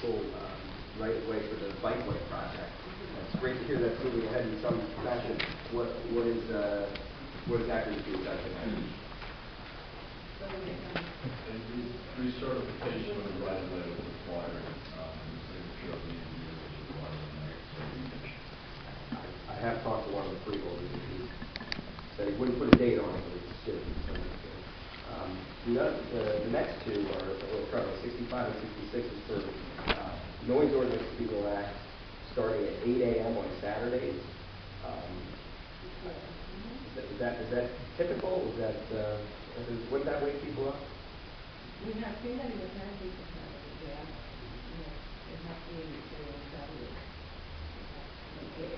full right of way for the bikeway project. It's great to hear that's moving ahead in some fashion. What exactly is being done today? Recertification of the right of way was required, and the signature of the engineer was required on that. I have talked to one of the freeholders, and he said he wouldn't put a date on it, but it's still the next two are a little troubling. 65 and 66 is for noise ordinance to be relaxed starting at 8 a.m. on Saturdays. Is that typical? Would that wake people up? We have seen that in the past week of Saturday. Yeah. It has been on Saturday.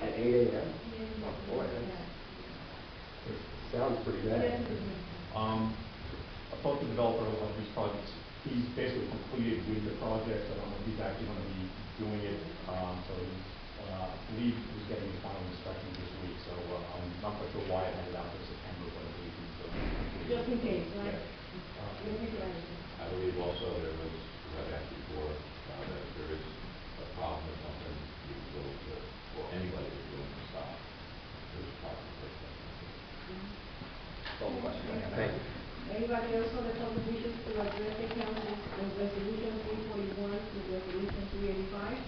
At 8 a.m.? Oh, boy. Sounds pretty bad. I talked to the developer of these projects. He's basically completed with the project. I don't know if he's actually going to be doing it. So I believe he's getting his final inspection this week. So I'm not quite sure why I had it out for September, but I believe he's still completed. Just in case, right? Yeah. I believe also there was, I've asked before, that if there is a problem or something, you can go to, or anybody is willing to stop. There's a problem with it. That's all the questions I have. Thank you. Anybody else on the public wishes to address the council on resolution 341 to resolution 385?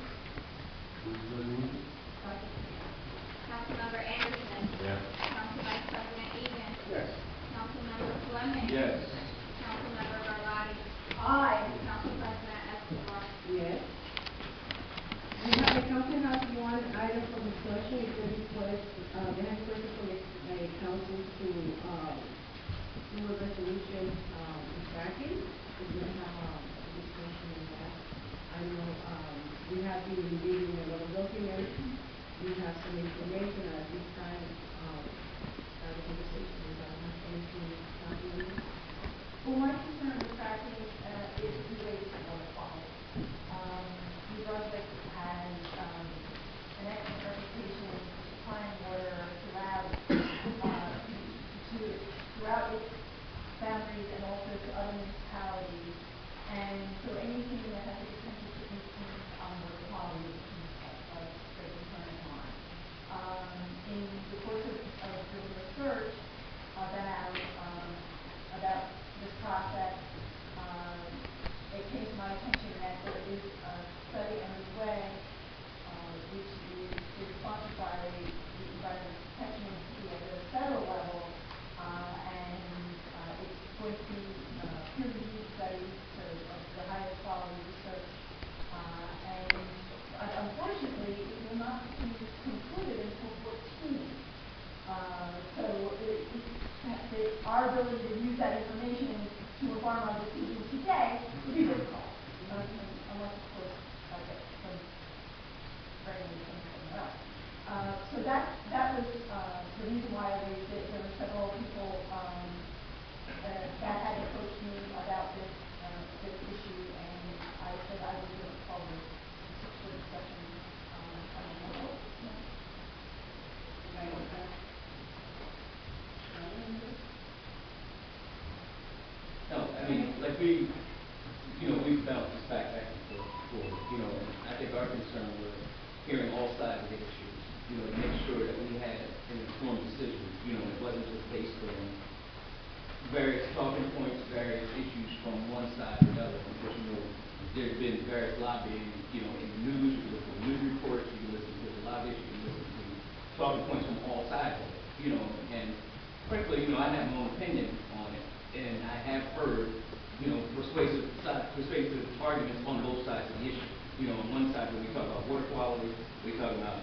Councilmember Anderson. Yes. Council Vice President Egan. Yes. Councilmember Fleming. Yes. Councilmember Garlotti. Aye. Council President Escobar. Yes. We have a council has one item for discussion. It's a request, they have requested from the council to do a resolution tracking. We're going to have a discussion on that. I know we have been reviewing a lot of documents. We have some information at this time. The conversation is anything happening. Well, my concern with tracking is related to water quality. New Brunswick has an excellent reputation for supplying water throughout its boundaries and also to other municipalities. And so anything that has the potential to influence water quality is of great concern of mine. In the course of doing research about this process, it came to my attention that there is a study underway, which is sponsored by the Environmental Protection Agency at the federal level, and it's going to be peer-reviewed studies of the highest quality research, and unfortunately, it will not be concluded until 2014. So our ability to use that information to inform our decision today would be difficult, unless of course I get some regulation somewhere else. So that was the reason why I raised it. There were several people that had approached me about this issue, and I said I would look forward to discussion on the whole. No, I mean, like we've bounced this back and forth before, and I think our concern was hearing all sides of the issues, to make sure that we had an informed decision, it wasn't just based on various talking points, various issues from one side or the other, because, there's been various lobbying, in the news, you listen to news reports, you listen to the lobbyists, you listen to talking points from all sides of it, and frankly, I have my own opinion on it, and I have heard, persuasive arguments on both sides of the issue. On one side when we talk about water quality, we talk about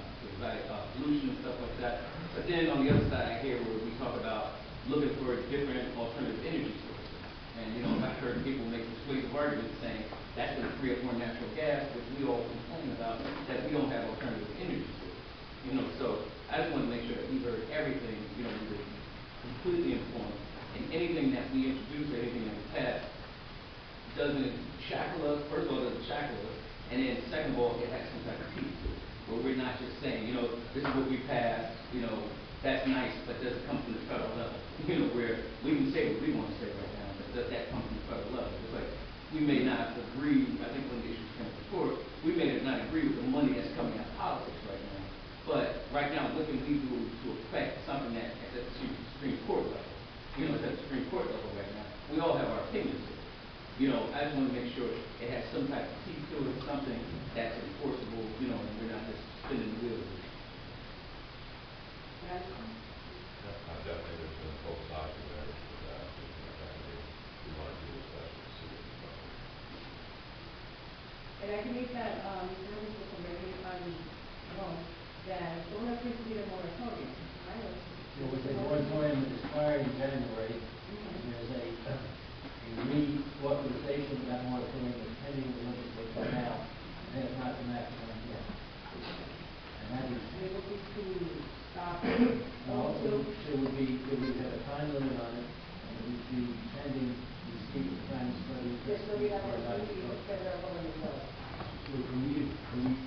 pollution and stuff like that. But then on the other side, I hear where we talk about looking for different alternative energy sources. And I've heard people make persuasive arguments saying that's going to free up more natural gas, which we all complain about, that we don't have alternative energy sources. So I just want to make sure that we heard everything, we were completely informed. And anything that we introduce or anything that we pass doesn't shackle us. First of all, it doesn't shackle us. And then second of all, it has some type of teeth to it. Where we're not just saying, this is what we passed, that's nice, but does it come from the federal level? Where we can say what we want to say right now, but does that come from the federal level? It's like we may not agree, I think one of the issues came before, we agree with the money that's coming out of politics right now. But right now, what can we do to affect something that is at the Supreme Court level? You know, it's at the Supreme Court level right now. We all have our opinions. You know, I just want to make sure it has some type of teeth to it, something that's enforceable, you know, and we're not just spinning the wheel. Definitely, there's been both sides of that, definitely, we want to do this best with the city. And I believe that, Mr. correct me if I'm wrong, that don't appear to be a moratorium, right? There was a moratorium that expired in January, and there's a reauthorization of that moratorium is pending the legislature now, and has not been acted on yet. And that is, It would be to stop also, there would have a time limit on it, and it would be pending receipt of final study. Just so we have a federal government law. So can we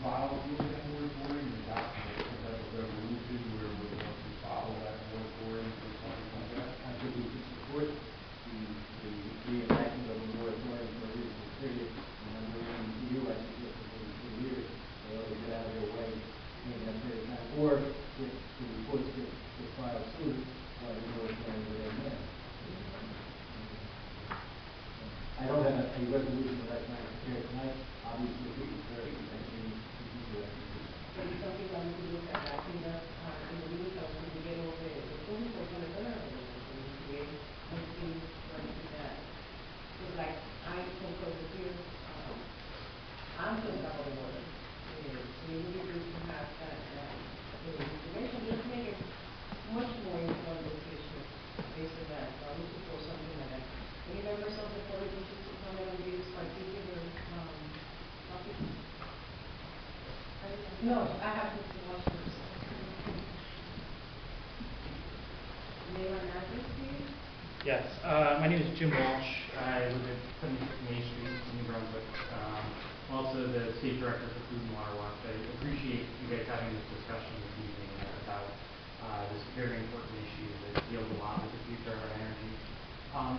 file with that moratorium and adopt a type of resolution where we want to follow that moratorium or something like that? I think we should support the reenactment of a moratorium for a reasonable period, and I'm waiting to you, I suggest that for years, they ought to get out of their way in that period of time, or if the reports get filed soon, why the moratorium would end then. I don't have a resolution that I can prepare tonight, obviously, if it's very, Maybe something that we could look at, I think that, in the meantime, we can get over the police or something like that, and create something like that. Because like, I concur with you, I'm just out of the water. So it would be good to have that, information, just make it much more informed decision based on that. So I would support something like that. Any members of the public wishes to comment on this particular, topic? No, I have to watch this. Name and address, please. Yes, my name is Jim Walsh. I live at 76 Main Street in New Brunswick. I'm also the state director for Food and Water Watch. I appreciate you guys having this discussion this evening about this very important issue that deals a lot with the future of our energy.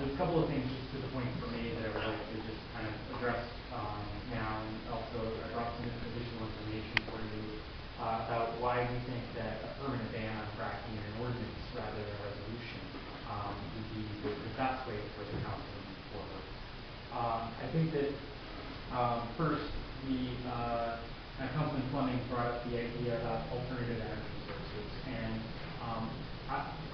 There's a couple of things just to the point for me that I would like to just kind of address now, and also I brought some additional information for you about why we think that a permanent ban on fracking in an ordinance rather than a resolution would be the best way for the council to move forward. I think that first, Councilman Fleming brought up the idea about alternative energy sources, and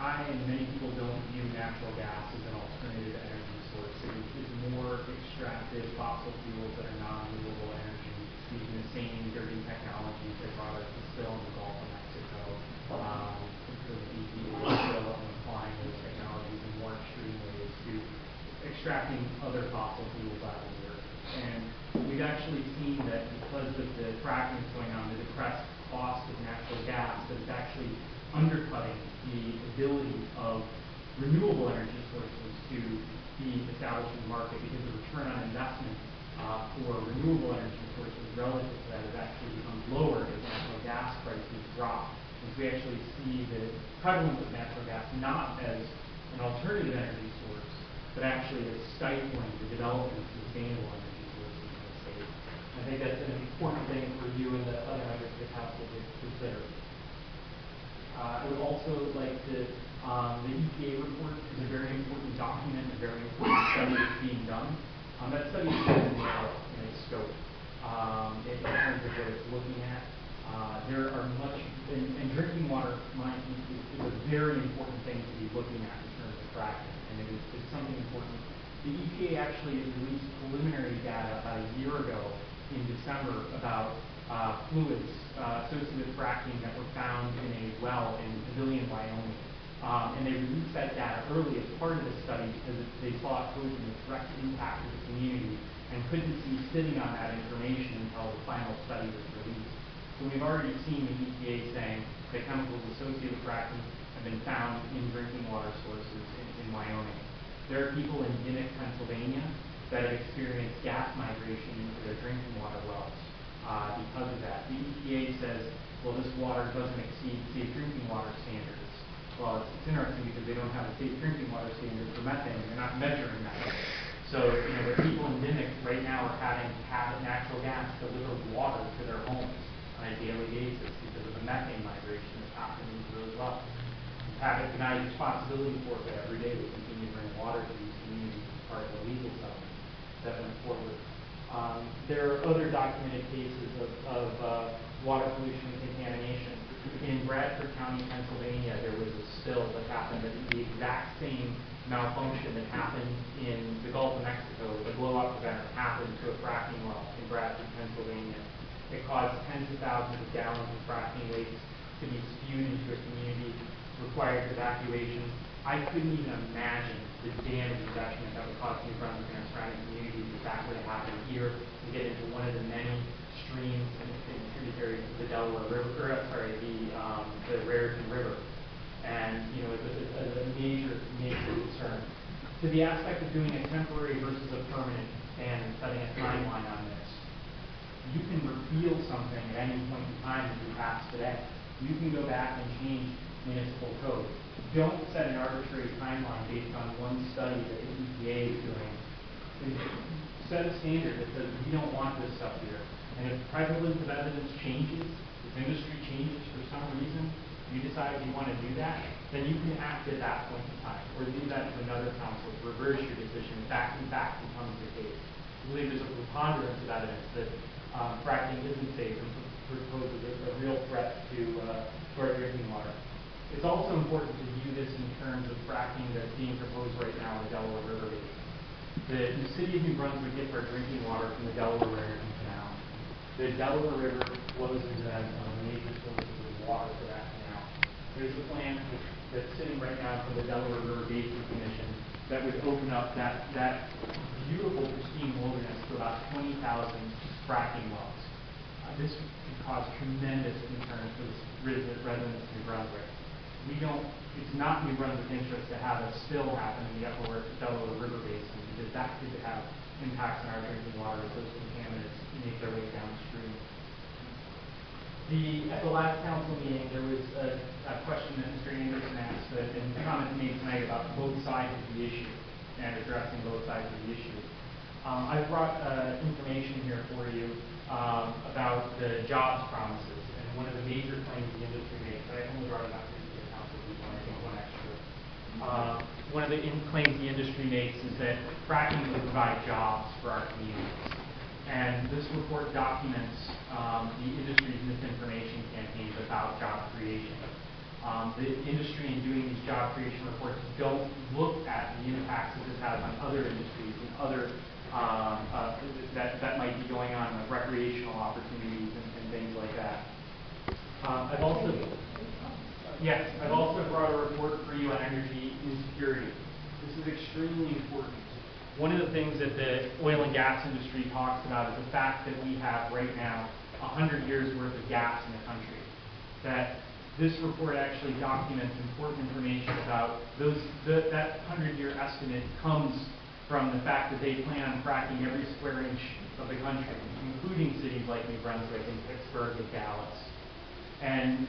I and many people don't view natural gas as an alternative energy source. It's more extractive fossil fuels that are non-renewable energy using the same dirty technologies that brought us to spill in the Gulf of Mexico. The BP is still applying those technologies in more extreme ways to extracting other fossil fuels out of the earth. And we've actually seen that because of the fracking that's going on, the depressed cost of natural gas, that it's actually undercutting the ability of renewable energy sources to be established in the market, because the return on investment for renewable energy sources relative to that has actually become lower as natural gas prices drop. And so we actually see the prevalence of natural gas not as an alternative energy source, but actually as stifling the development of sustainable energy sources in the state. And I think that's an important thing for you and the other members of the council to consider. I would also like to, the EPA report is a very important document, a very important study that's being done. That study is very narrow in its scope, in terms of what it's looking at. There are and drinking water, my opinion, is a very important thing to be looking at in terms of fracking, and it's something important. The EPA actually released preliminary data about a year ago in December about fluids associated with fracking that were found in a well in Pavilion, Wyoming. And they released that data early as part of the study because they saw it posing a direct impact to the community and couldn't be sitting on that information until the final study was released. So we've already seen the EPA saying that chemicals associated with fracking have been found in drinking water sources in Wyoming. There are people in Gwinnett, Pennsylvania that have experienced gas migration into their drinking water wells because of that. The EPA says, well, this water doesn't exceed safe drinking water standards. Well, it's interesting because they don't have a safe drinking water standard for methane. They're not measuring methane. So, the people in Dimick right now are having to have natural gas deliver water to their homes on a daily basis because of the methane migration that's happening into those wells. Have it denied responsibility for it, but every day they continue to bring water to these communities as part of the legal settlement that went forward. There are other documented cases of water pollution and contamination. In Bradford County, Pennsylvania, there was a spill that happened that the exact same malfunction that happened in the Gulf of Mexico. The blow-up event happened to a fracking well in Bradford, Pennsylvania. It caused tens of thousands of gallons of fracking waste to be spewed into a community, required evacuation. I couldn't even imagine the damage and detriment that would cause New Brunswick and surrounding communities if that were to happen here and get into one of the many streams and tributaries of the Delaware River, the Raritan River. And, it's a major concern. To the aspect of doing a temporary versus a permanent ban and setting a timeline on this, you can repeal something at any point in time that you pass today. You can go back and change municipal code. Don't set an arbitrary timeline based on one study that the EPA is doing. Set a standard that says we don't want this stuff here. And if prevalence of evidence changes, if industry changes for some reason, you decide you want to do that, then you can act at that point in time, or leave that to another council to reverse your decision if that in fact becomes the case. I believe there's a preponderance of evidence that fracking isn't safe and poses a real threat to our drinking water. It's also important to view this in terms of fracking that's being proposed right now in the Delaware River Basin. The city of New Brunswick gets our drinking water from the Delaware River Canal. The Delaware River flows into that as one of the major sources of water for that canal. There's a plan that's sitting right now for the Delaware River Basin Commission that would open up that beautiful, pristine wilderness to about 20,000 fracking wells. This could cause tremendous concern for the residents of New Brunswick. It's not New Brunswick's interest to have a spill happen in the upper Delaware River Basin because that could have impacts on our drinking water as those contaminants make their way downstream. At the last council meeting, there was a question that Mr. Anderson asked and comments made tonight about both sides of the issue and addressing both sides of the issue. I brought information here for you about the jobs promises and one of the major claims the industry makes. I only brought it up to the council because I think one extra. One of the claims the industry makes is that fracking will provide jobs for our communities. And this report documents the industry's misinformation campaigns about job creation. The industry in doing these job creation reports don't look at the impacts that this has on other industries and other that might be going on, like recreational opportunities and things like that. I've also brought a report for you on energy insecurity. This is extremely important. One of the things that the oil and gas industry talks about is the fact that we have right now 100 years worth of gas in the country. That this report actually documents important information about that 100-year estimate comes from the fact that they plan on fracking every square inch of the country, including cities like New Brunswick and Pittsburgh and Dallas. And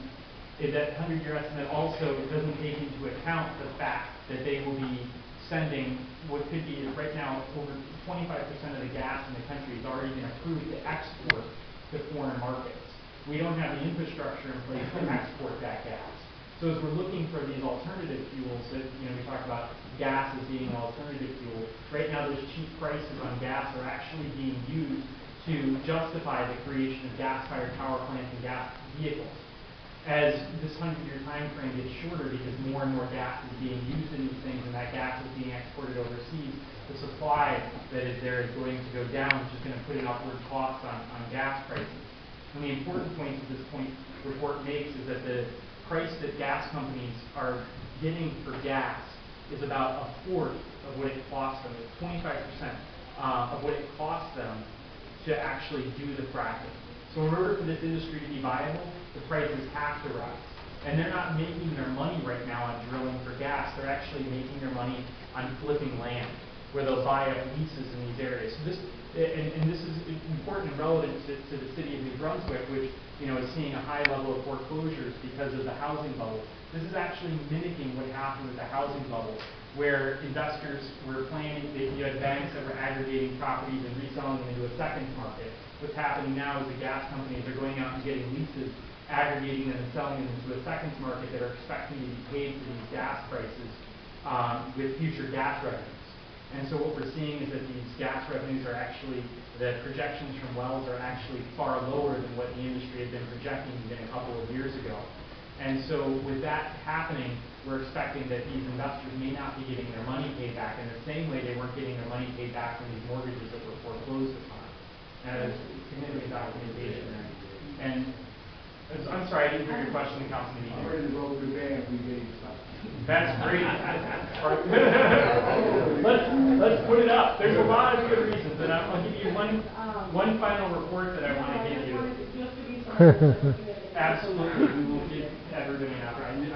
that 100-year estimate also doesn't take into account the fact that they will be sending what could be right now over 25% of the gas in the country is already been approved to export to foreign markets. We don't have the infrastructure in place to export that gas. So as we're looking for these alternative fuels that, we talk about gas as being an alternative fuel, right now those cheap prices on gas are actually being used to justify the creation of gas-fired power plants and gas vehicles. As this 100-year time frame gets shorter because more and more gas is being used in these things and that gas is being exported overseas, the supply that is there is going to go down, which is going to put an upward cost on gas prices. And the important point that this report makes is that the price that gas companies are getting for gas is about a fourth of what it costs them. It's 25% of what it costs them to actually do the fracking. So in order for this industry to be viable, the prices have to rise. And they're not making their money right now on drilling for gas. They're actually making their money on flipping land, where they'll buy up leases in these areas. So this is important and relevant to the city of New Brunswick, which is seeing a high level of foreclosures because of the housing bubble. This is actually mimicking what happened with the housing bubble, where investors were planning, you had banks that were aggregating properties and reselling them into a second market. What's happening now is the gas companies are going out and getting leases, aggregating them and selling them into a second market that are expecting to be paid for these gas prices with future gas revenues. And so what we're seeing is that these gas revenues are actually, the projections from wells are actually far lower than what the industry had been projecting even a couple of years ago. And so with that happening, we're expecting that these investors may not be getting their money paid back in the same way they weren't getting their money paid back from these mortgages that were foreclosed upon. And there's significant documentation there. And I'm sorry, I didn't hear your question, Councilman Egan. I'm ready to vote for the ban if we get stuff. That's great. let's put it up. There's a lot of good reasons, and I'll give you one final report that I want to give you. Absolutely, we will give everybody an opportunity.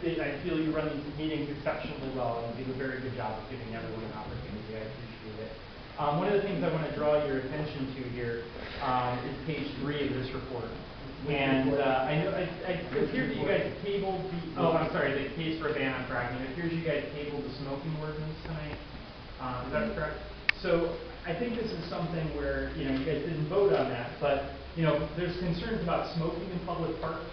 I feel you run these meetings exceptionally well, and you do a very good job of giving everyone an opportunity. I appreciate it. One of the things I want to draw your attention to here is page 3 of this report. And I know it appears that you guys tabled the case for a ban on fracking. It appears you guys tabled the smoking ordinance tonight. Is that correct? So I think this is something where you guys didn't vote on that, but there's concerns about smoking in public parks.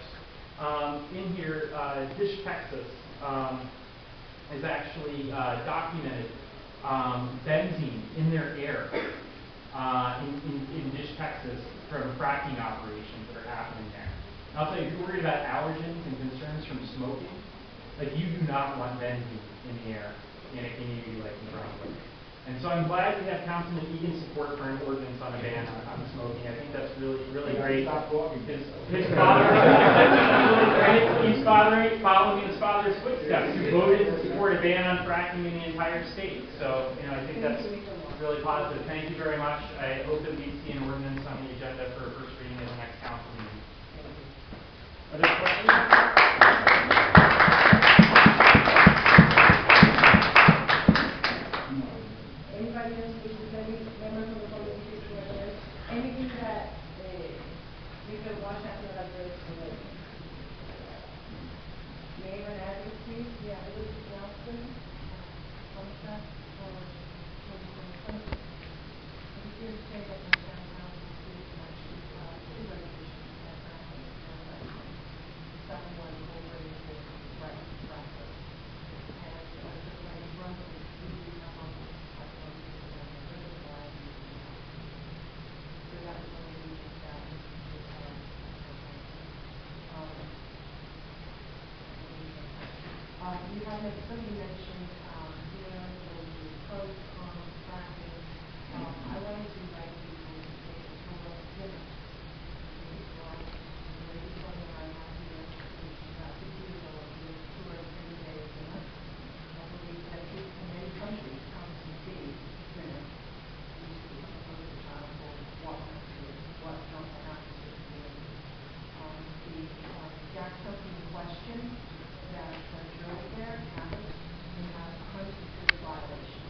In here, Dish, Texas, has actually documented benzene in their air in Dish, Texas, from fracking operations that are happening there. And I'll tell you, if you're worried about allergens and concerns from smoking, you do not want benzene in the air in a community like New Brunswick. And so I'm glad we have Councilman Egan's support for an ordinance on a ban on smoking. I think that's really, really great. His father, he's following in his father's footsteps, who voted to support a ban on fracking in the entire state. So, I think that's really positive. Thank you very much. I hope that we see an ordinance on the agenda for a first reading at the next council meeting. Other questions? Anybody else, any members of the public wish to address anything that we can watch after that address today? Name and address, please. Yeah, it was Nelson. Contact for 2020. I'm here to say that my downtown is actually two resolutions that I have the second one already for right process. And just like Brunswick, we have on so that was one of the reasons that you have somebody mentioned here when you post on fracking. I wanted to invite people to take a tour of dinner. The lady told me I have here, which is about 50 years old, who is tour every day of dinner. I believe that people from many countries come to see dinner. What don't have to do. The gas company in question that drove there happened to have a constitutional violation.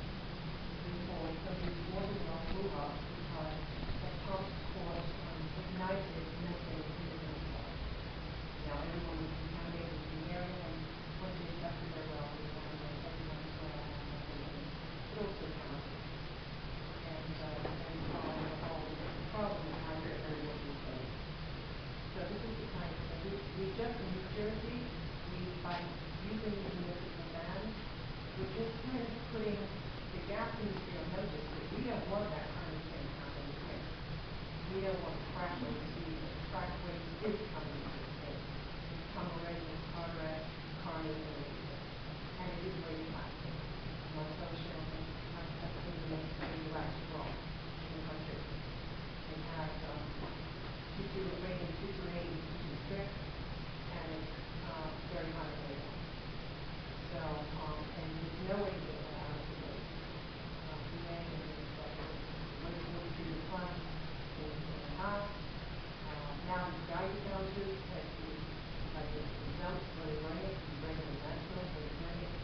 Somebody's water well blew up because the pump caused ignited methane in the well. Now everyone was contaminated in the area, and once they tested their well, they found that everyone saw methane. It also counted. And all the problem is how they're working together. So this is the kind of thing. We just in New Jersey, by using the municipal ban, we're just kind of putting the gas industry on notice that we don't want that kind of thing happening here. We don't want crack waste. Crack waste is coming to the state. It's come already in Carteret, Kearney, and everything. And it is radioactive. My social has been the radioactive rock in the country. It has rating 228, 226, and it's very high rating. So, and there's no way to get that out of the waste. The way is that wastewater treatment plant is in the house. Now the value counters that you like the dumps where they bring it, you bring it in landfills where they bring it.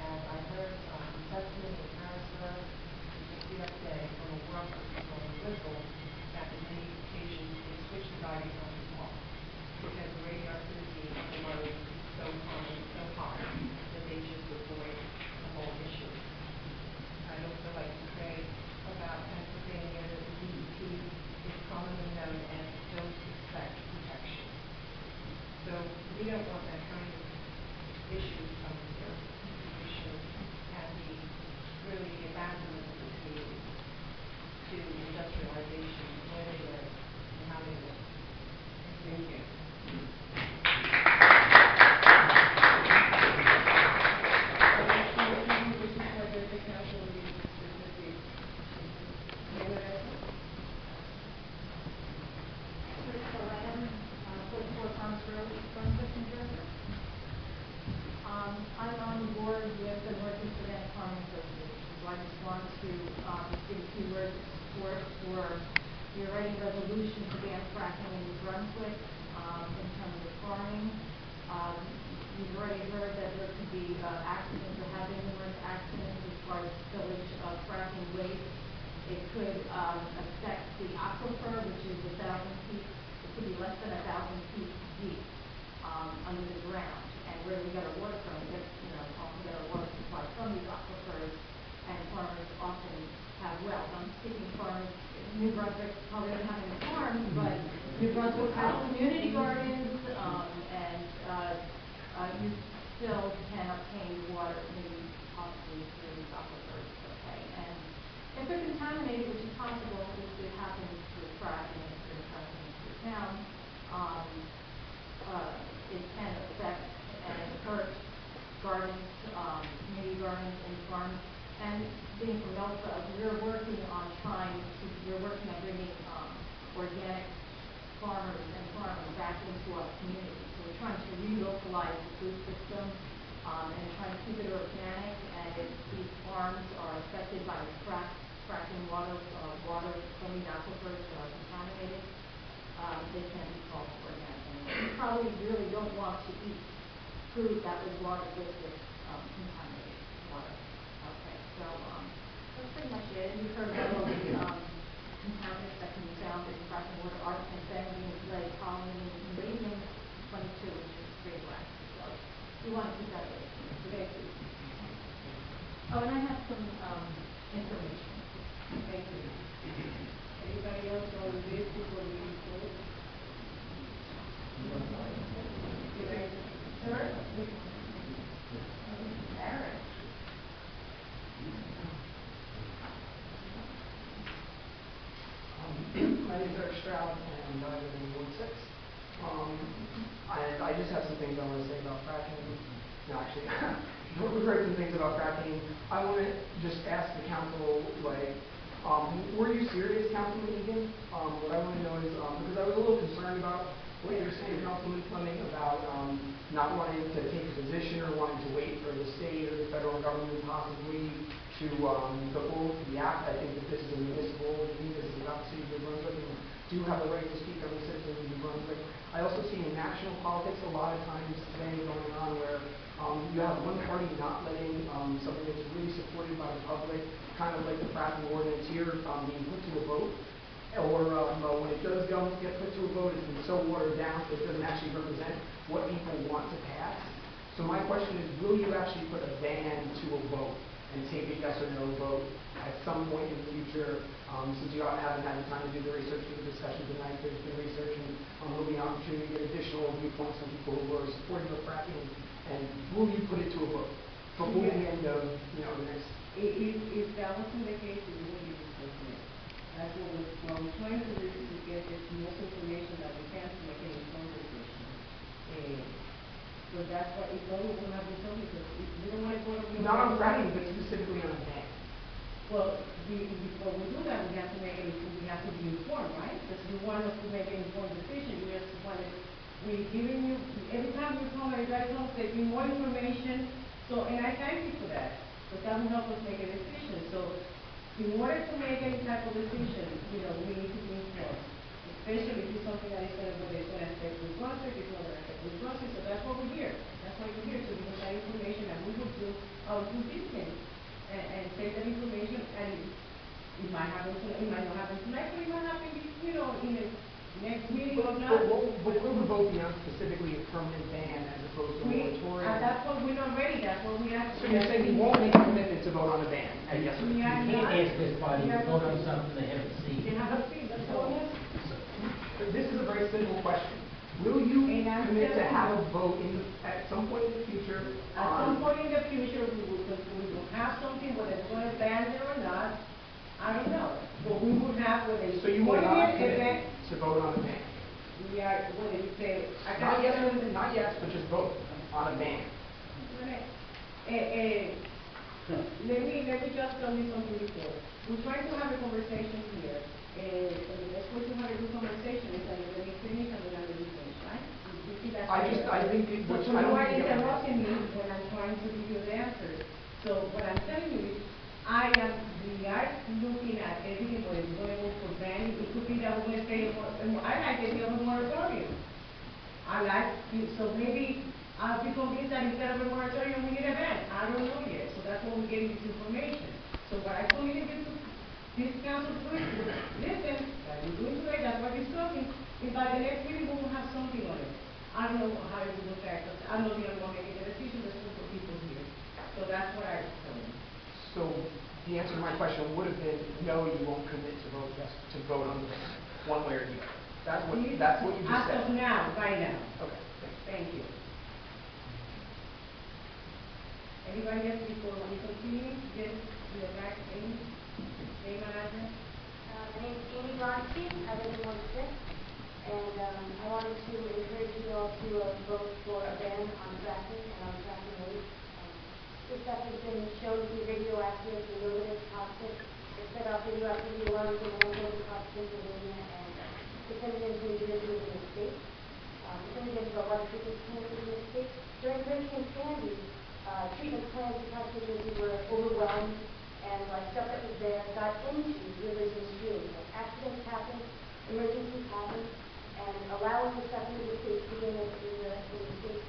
And I heard testimony in Harrisburg the other day from a worker from Bristol that in many occasions they switch the value counters off because the radioactivity of the load is so high that they just avoid the whole issue. don't want that kind of issue coming here. We should have the, really the abandonment of the community to industrialization, where they live and how they live. Thank you. I'm on board with the North Amsterdam Farming Association, so I just want to give a few words of support for the already resolution to ban fracking in New Brunswick in terms of farming. You've already heard that there could be accidents or have been numerous accidents as far as spillage of fracking waste. It could affect the aquifer, which is 1,000 feet. It could be less than 1,000 feet deep under the ground. And where we get our water from, we get, often get our water supply from these aquifers, and farmers often have wells. I'm speaking farmers, New Brunswick probably doesn't have any farms, but New Brunswick has community gardens, and you still can obtain water, maybe possibly through these aquifers, okay? And if they're contaminated, which is possible, if it happens through fracking, if they're fracking into the town, it can affect and hurt gardens, community gardens and farms. And being from Melfa, we're working on bringing organic farmers and farming back into our community. So we're trying to relocalize the food system and trying to keep it organic. And if these farms are affected by fracking water from these aquifers that are contaminated, they can't be called organic anymore. You probably really don't want to eat food that was watered with this contaminated water. Okay, so that's pretty much it. And you've heard about all the contaminants that can be found in fracking water: arsenic, benzene, lead, polonium, and radium-22, which is radioactive. So you want to keep that away from you. Thank you. Oh, and I have some information. Thank you. Anybody else on this before we move forward? Sir? Aaron? My name is Eric Stroud, and I live in Ward 6. And I just have some things I want to say about fracking. No, actually, we've heard some things about fracking. I want to just ask the council, were you serious, Councilman Egan? What I want to know is, because I was a little concerned about what you were saying, Councilman Fleming, about not wanting to take a position or wanting to wait for the state or the federal government possibly to go forward with the act. I think that this is a municipal meeting. This is about the city of New Brunswick, and do have the right to speak on the citizens of New Brunswick. I also see in national politics a lot of times today going on where you have one party not letting something that's really supported by the public, kind of like the fracking ordinance here, being put to a vote. Or when it does get put to a vote, it's been so watered down that it doesn't actually represent what people want to pass. So my question is, will you actually put a ban to a vote and take a yes or no vote at some point in the future? Since you haven't had the time to do the research for the discussion tonight, there's been research, and there'll be an opportunity to get additional viewpoints from people who are supporting the fracking. And will you put it to a vote before the end of the next? If that wasn't the case, we wouldn't be discussing it. That's what we're trying to do, is to get the most information that we can to make an informed decision. So that's why it's always going to have been told, because if we don't want to go to not on fracking, but specifically on a ban. Well, before we do that, we have to be informed, right? Because you want us to make an informed decision. You just want to, we're giving you, every time you come, everybody comes, they give more information. So, and I thank you for that, but that will help us make a decision. So, in order to make any type of decision, we need to be informed. Especially if it's something that is going to affect New Brunswick, it's not going to affect New Brunswick. So that's why we're here. That's why we're here, to give us that information, and we will do our due diligence and take that information. And it might happen tonight, it might not happen tonight, but it might happen, in the next meeting or not. But will the vote be on specifically a permanent ban as opposed to a moratorium? At that point, we're not ready. That's what we have to. So you're saying you won't make a commitment to vote on a ban? Yes, sir. You can't ask this body to vote on something they haven't seen. They haven't seen, that's all. This is a very simple question. Will you And I'm commit to telling have you- a vote at some point in the future At some point in the future, we will have something, whether it's going to ban it or not, I don't know. But we will have, whether it's So you will going not to commit to vote on a ban? we are, whether you say, I Not got yes, not yes, but just vote on a ban. Let me just tell you something before. We're trying to have a conversation here, and the best way to have a good conversation is that you let me finish and then I let you finish, right? You see that's I fair. think it, So which you I don't are think it interrupting me when I'm trying to give you the answer. So what I'm telling you is, we are looking at everything what is going on for banning. It could be that we're going to say, I like the idea of a moratorium. So maybe I'll be convinced that instead of a moratorium, we need a ban. I don't know yet, so that's why we're getting this information. So what I told you to this council to do, listen, that we're doing today, that's what we're talking, is by the next meeting, we will have something on it. I don't know how it will affect us. I'm not the only one making the decision, there's a group of people here. So that's what I told you. So the answer to my question would have been, no, you won't commit to vote on the ban, one way or the other. That's what you just said. As of now, right now. Okay, thanks. Thank you. Anybody else before we continue? Yes, in the back, Amy. Name and address. My name is Amy Bronstein. I live in Ward 6. And I wanted to encourage you all to vote for a ban on fracking and on fracking waste. This stuff has been shown to be radioactive. We know that it's toxic. It set off radioactivity alarms in landfills across Pennsylvania and descended into individuals in the state. Descended into the water treatment plants in the state. During Hurricane Sandy, treatment plants across the country were overwhelmed, and stuff that was there got into rivers and streams. Accidents happen, emergencies happen, and allowing the stuff into the state begin in the state.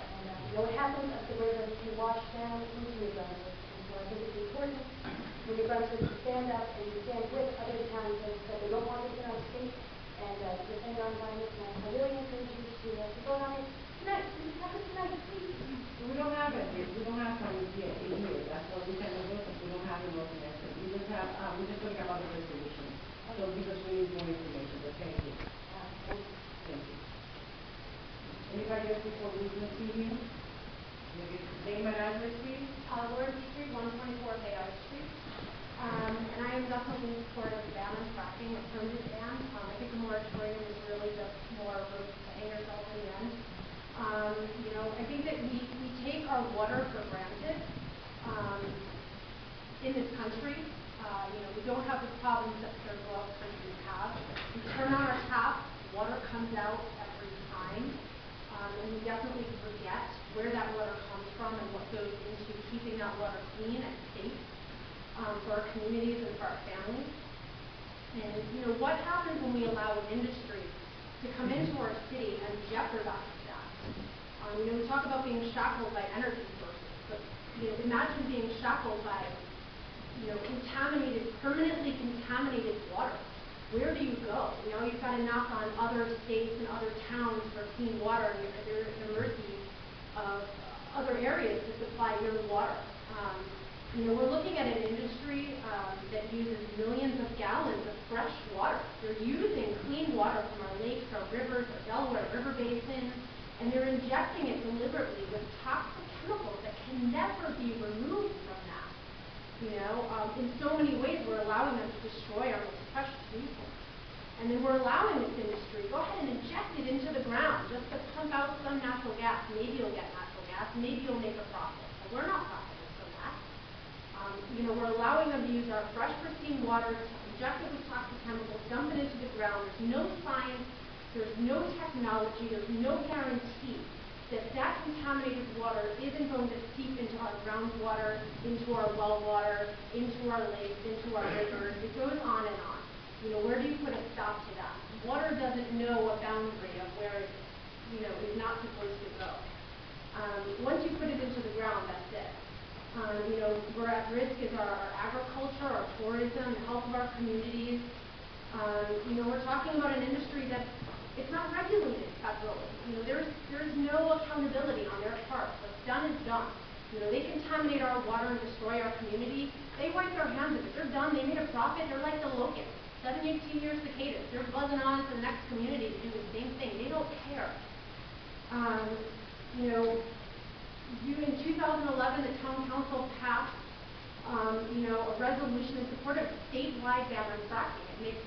And what happens up the river can wash down into New Brunswick. And so I think it's important for New Brunswick to stand up and to stand with other towns that they don't want this in our state and to defend our environment. And I really encourage you to vote on it tonight. Have it tonight, please. We don't have it yet. We don't have some yet in here. That's why we can vote, because we don't have it recommended. We just have, we're just talking about the resolution. So because we need more information, but thank you. Thank you. Anybody else before we continue? Name and address, please. Lawrence Street, 124 Bayard Street. And I am definitely in support of the ban on fracking, a permanent ban. I think a moratorium is really just more room to hang yourself in the end. I think that we take our water for granted in this country. We don't have the problems that third world countries have. We turn on our tap, water comes out every time, and we definitely forget where that water comes from and what goes into keeping that water clean and safe for our communities and for our families. And what happens when we allow an industry to come into our city and jeopardize that? We talk about being shackled by energy sources, but imagine being shackled by permanently contaminated water. Where do you go? You've got to knock on other states and other towns for clean water, and you're at the mercy of other areas to supply your water. We're looking at an industry that uses millions of gallons of fresh water. They're using clean water from our lakes, our rivers, our Delaware River Basin, and they're injecting it deliberately with toxic chemicals that can never be removed from that. In so many ways, we're allowing them to destroy our most precious resource. And then we're allowing this industry, go ahead and inject it into the ground just to pump out some natural gas. Maybe you'll get natural gas, maybe you'll make a profit. But we're not profiting from that. We're allowing them to use our fresh, pristine water, to inject it with toxic chemicals, dump it into the ground. There's no science, there's no technology, there's no guarantee that contaminated water isn't going to seep into our groundwater, into our well water, into our lakes, into our rivers. It goes on and on. Where do you put a stop to that? Water doesn't know a boundary of where it is not supposed to go. Once you put it into the ground, that's it. We're at risk is our agriculture, our tourism, the health of our communities. We're talking about an industry that it's not regulated federally. There's no accountability on their part. What's done is done. They contaminate our water and destroy our community. They wipe their hands of it. They're done. They made a profit. They're like the locusts. 7, 18 years cicadas. They're buzzing on to the next community to do the same thing. They don't care. You know, in 2011, the town council passed, you know, a resolution in support of statewide ban on fracking. It makes,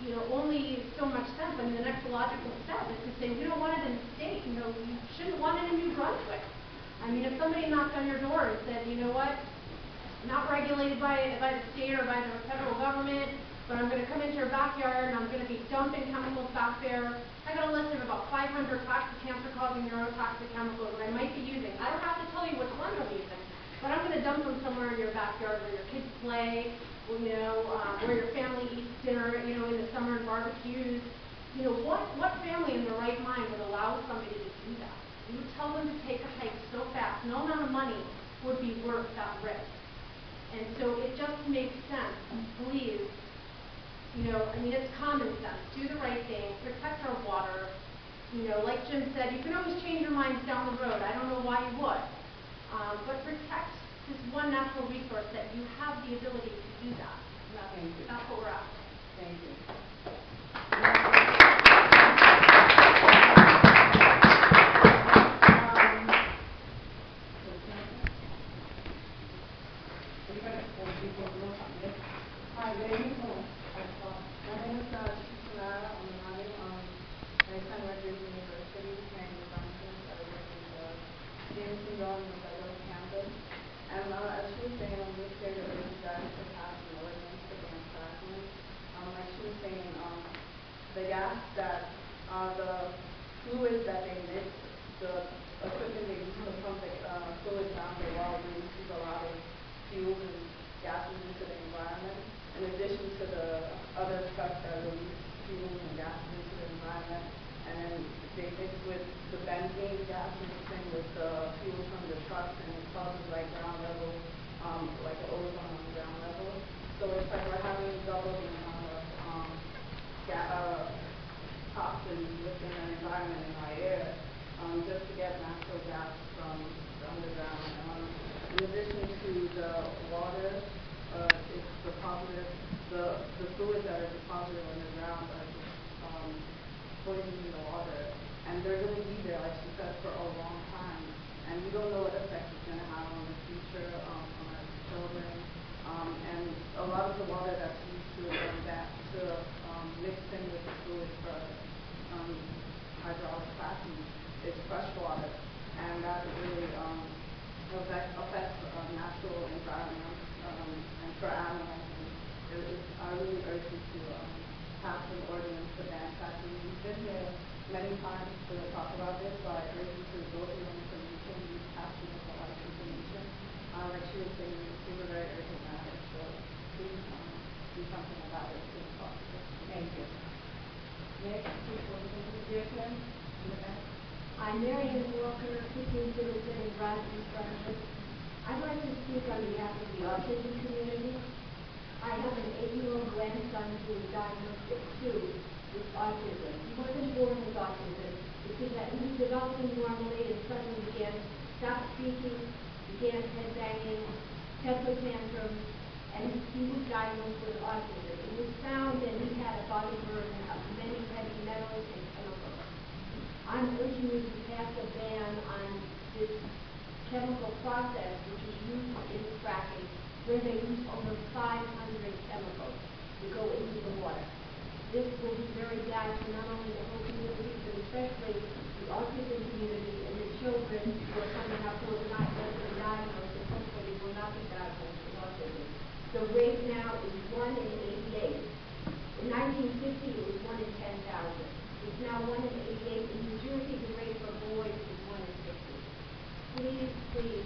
you know, only so much sense. I mean, the next logical step is to say, we don't want it in the state, you know, you shouldn't want it in New Brunswick. I mean, if somebody knocked on your door and said, you know what, not regulated by the state or by the federal government, but I'm going to come into your backyard and I'm going to be dumping chemicals back there. I got a list of about 500 toxic, cancer-causing, neurotoxic chemicals that I might be using. I don't have to tell you which ones I'm using, but I'm going to dump them somewhere in your backyard where your kids play, you know, where your family eats dinner, you know, in the summer and barbecues. You know, what family in their right mind would allow somebody to do that? You would tell them to take a hike so fast, no amount of money would be worth that risk. And so it just makes sense. Please, you know, I mean, it's common sense. Do the right thing. Protect our water. You know, like Jim said, you can always change your minds down the road. I don't know why you would. But protect this one natural resource that you have the ability to do that. Thank you. That's what we're after. Thank you. Hi, my name is Samara Omanari. My son went to university and Brunswick. I work in the Jameson Dorm on the federal campus. And as she was saying, on this day, that you guys to pass an ordinance to ban fracking. Like she was saying, the gas that, the fluids that they mix, the equipment they use to pump the fluids down the well releases a lot of fuels and gases into the environment, in addition to the other trucks that release fuels and gases into the environment. And then they mix with the benzene gas mixing with the fuels from the trucks, and it causes like ground level, like the ozone on the ground level. So it's like we're having double the amount of toxins within our environment in our air, just to get natural gas from the underground. In addition to the water, it's deposited, the fluids that are deposited underground are just poisoning the water. And they're going to be there, like she said, for a long time. And we don't know what effect it's going to have on the future, on our children. And a lot of the water that's used to mix in with the fluids for hydraulic fracking is fresh water. And that really affects the natural environment and for animals. And I really urge you to pass an ordinance to ban fracking. We've been here many times to talk about this, so I urge you to go through the information. We've passed with a lot of information. Like she was saying, this is a very urgent matter, so please do something about it as soon as possible. Thank you. Next, Dickman. I'm Marion Walker, 15 citizen in Brunswick. I'd like to speak on behalf of the autism community. I have an 8-year-old grandson who was diagnosed at 2 with autism. He wasn't born with autism. It's just that he was developing normally and suddenly began to stop speaking, began head banging, temper tantrums, and he was diagnosed with autism. It was found that he had a body burden of many heavy metals and chemicals. I'm urging you to pass a ban on this chemical process which is used in fracking, where they use over 500 chemicals to go into the water. This will be very bad for not only the whole community, but especially the autism community and the children who are coming up who are not yet been diagnosed and hopefully will not be diagnosed with autism. The rate now is 1 in 88. In 1950, it was 1 in 10,000. It's now 1 in 88. In New Jersey, the rate for boys is 1 in 60. Please, please,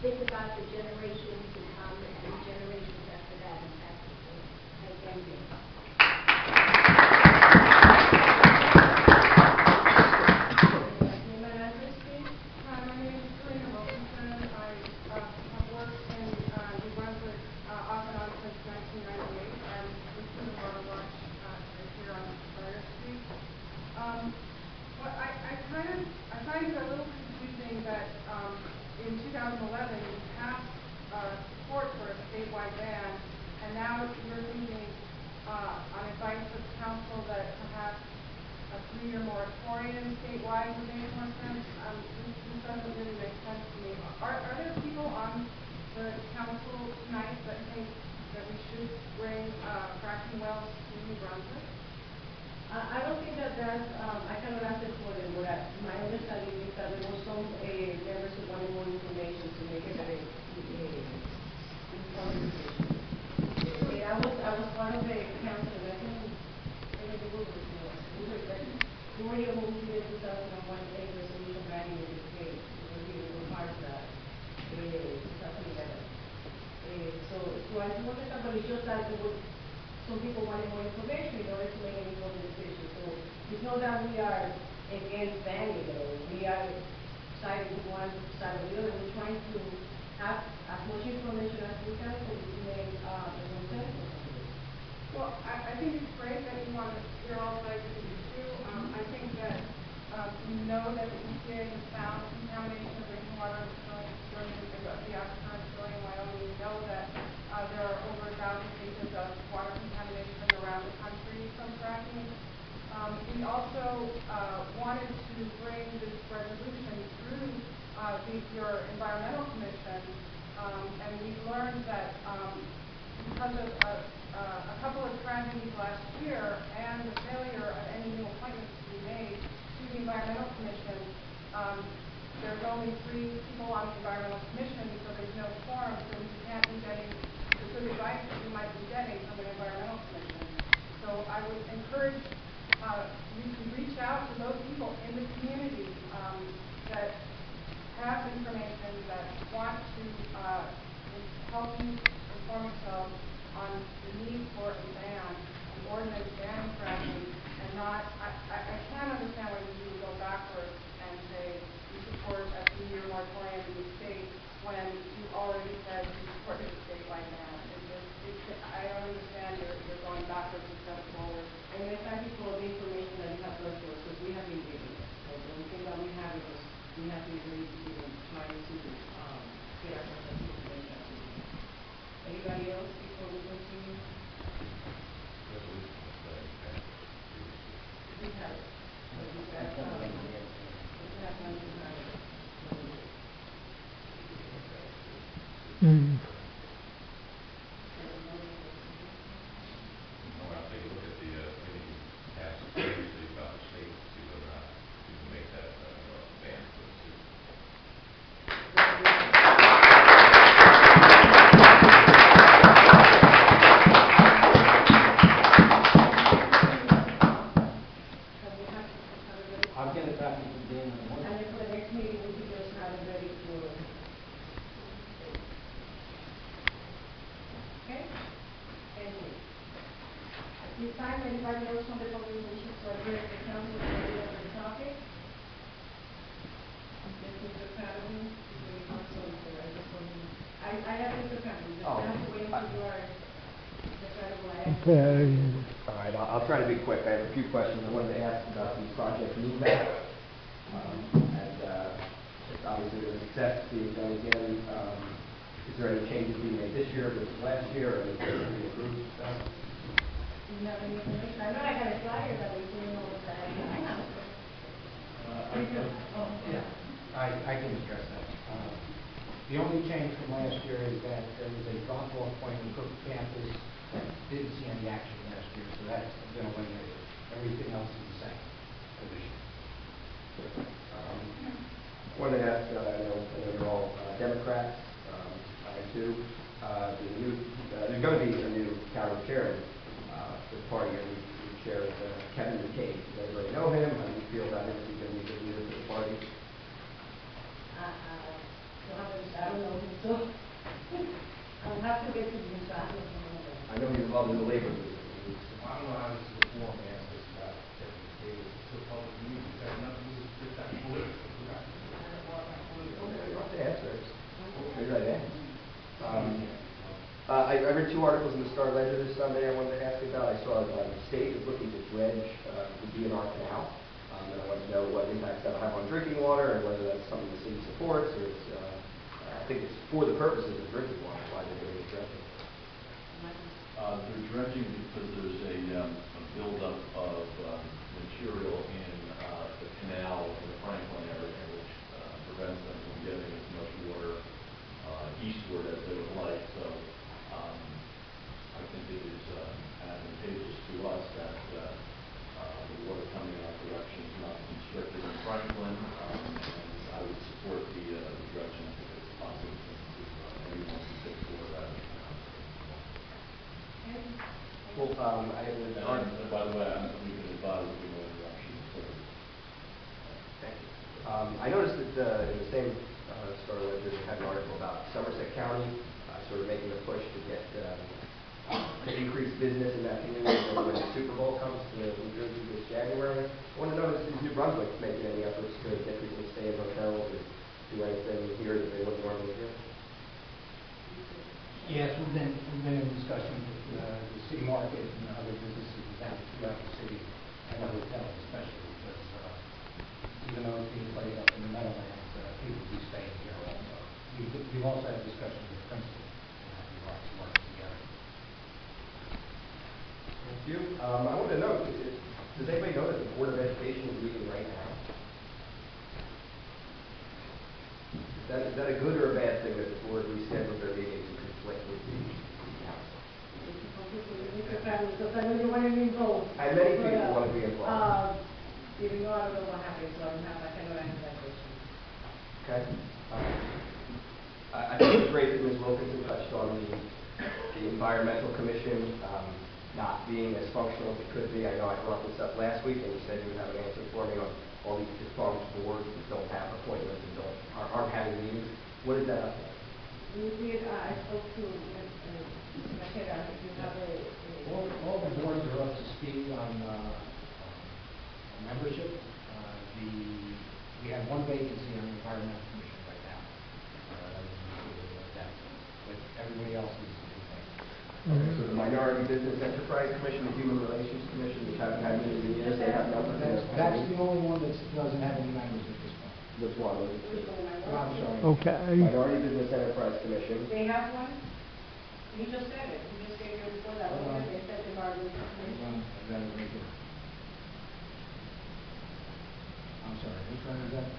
think about the generations to come and the generations after that and pass this thing. Thank you. Hi, my name is Karina Wilkinson. I have worked in New Brunswick off and on since 1998. I'm with the Water Watch right here on Fire Street. But I find it a little confusing that in 2011 you passed support for a statewide ban, and now you're thinking on advice of council that perhaps a 3-year moratorium statewide would make more sense. This doesn't really make sense to me. Are there people on the council tonight that think that we should bring fracking wells to New Brunswick? I don't think that that's, I cannot answer for them, but my understanding is that there were some members who wanted more information to make a better informed decision. I was part of a council, I think, we were already moved in 2001, a resolution banning in the state, because we were part of that, 2011. So I think what but it's just that there was some people wanted more information in order to make an informed decision. So it's not that we are against banning it, or we are siding with one side or the other. We're trying to have as much information as we can to make a consensus on this. Well, I think it's great that you want to hear all sides of the issue. I think that we know that the EPA has found contamination of drinking water during the aquifer in Wyoming. We know that there are over 1,000 cases of water contamination around the country from fracking. We also wanted to bring this resolution through your environmental commission, and we learned that because of a couple of tragedies last year and the failure of any new appointments to be made to the environmental commission, there's only 3 people on the environmental commission, so there's no quorum, so we can't be getting the good advice that we might be getting from an environmental commission. So I would encourage you to reach out to those people in the community that have information, that want to help you inform yourselves on the need for a ban, an ordinance banning fracking, and not, I can't understand why you would go backwards and say you support a 3-year moratorium in the state when you already said you supported the statewide ban. I don't understand you're going backwards instead of forward. And we're thank you for the information that you have brought to us, because we have been given it. So the only thing that we have is we have been very trying to get our information. Anybody else before we continue? We have it. But we have one tonight. I want to take a look at the, maybe ask seriously about the state, to see whether or not you can make that ban for the city. I'll get it back to Dan in the morning. And then for the next meeting, we can just have it ready for. Okay? Thank you. At this time, anybody else from the public wishes to address the council on the topic? Yes, Mr. Patterson, I'm sorry, sir, I just want to, I have Mr. Patterson, just have to wait until you are, All right, I'll try to be quick. I have a few questions. I wanted to ask about the project move back. Obviously the success being done again. Is there any changes being made this year versus last year, or anything to be improved? Do you have any information? I know I got a flyer that was doing all of that. I can address that. The only change from last year is that there was a drop-off point in Cook campus that didn't see any action last year, so that's been eliminated. Everything else is the same for this year. I wanted to ask, I know you're all Democrats, I am too. There's going to be a new county chairman for the party, and the chair is Kevin McCabe. Does everybody know him? How do you feel about him? Is he going to be a good leader for the party? I don't know, so I'll have to get to the inside. I know he's involved in the labor movement. I don't know how this is a form to ask this about Kevin McCabe to a public meeting, because nothing is just that political. Okay, you don't have to answer. Figure I'd ask. I read 2 articles in the Star Ledger this Sunday I wanted to ask you about. I saw the state is looking to dredge the DNR canal. And I wanted to know what impacts that will have on drinking water, and whether that's something the city supports, or it's, I think it's for the purposes of drinking water, why they're doing the dredging. They're dredging because there's a buildup of material in the canal in the Franklin area, which prevents them from getting as much water eastward as they would like. So I think it is advantageous to us that the water coming in our direction is not constricted in Franklin, and I would support the direction. I think it's positive to anyone who takes water out of the canal. Well, I have an And by the way, we've been advised of no interruptions. Thank you. I noticed that in the same Star Ledger, they had an article about Somerset County sort of making a push to get to increase business in that community when the Super Bowl comes to New Jersey this January. I want to know, is New Brunswick making any efforts to get people to stay in hotels or do anything here that they wouldn't normally do? Yes, we've been in discussion with the city market and other businesses down throughout the city and the hotels especially because even though it's being played up in the Meadowlands, people do stay here also. We've also had discussions with principals in that regard to work together. Thank you. I want to know, does anybody know that the Board of Education is meeting right now? Is that a good or a bad thing that the board rescheduled their meeting to conflict with the council? Because I know you want to be involved. And many people want to be involved. Even though I don't know what happened, so I cannot answer that question. Okay. I think it's great that Ms. Wilkinson touched on the Environmental Commission not being as functional as it could be. I know I brought this up last week, and you said you would have an answer for me on all these defunct boards that don't have appointments and aren't having meetings. What is that up to? We did, I spoke to Macheda, you have All the boards are up to speed on membership. We have one vacancy on the Environmental Commission right now. But everybody else is Okay, so the Minority Business Enterprise Commission, the Human Relations Commission, which haven't had meetings in years, they have members. That's the only one that doesn't have any members at this point. Which one? I'm sorry. Okay. Minority Business Enterprise Commission. They have one? You just said it. You just gave your report that one, they said the Environmental Commission. I'm sorry, which one is that?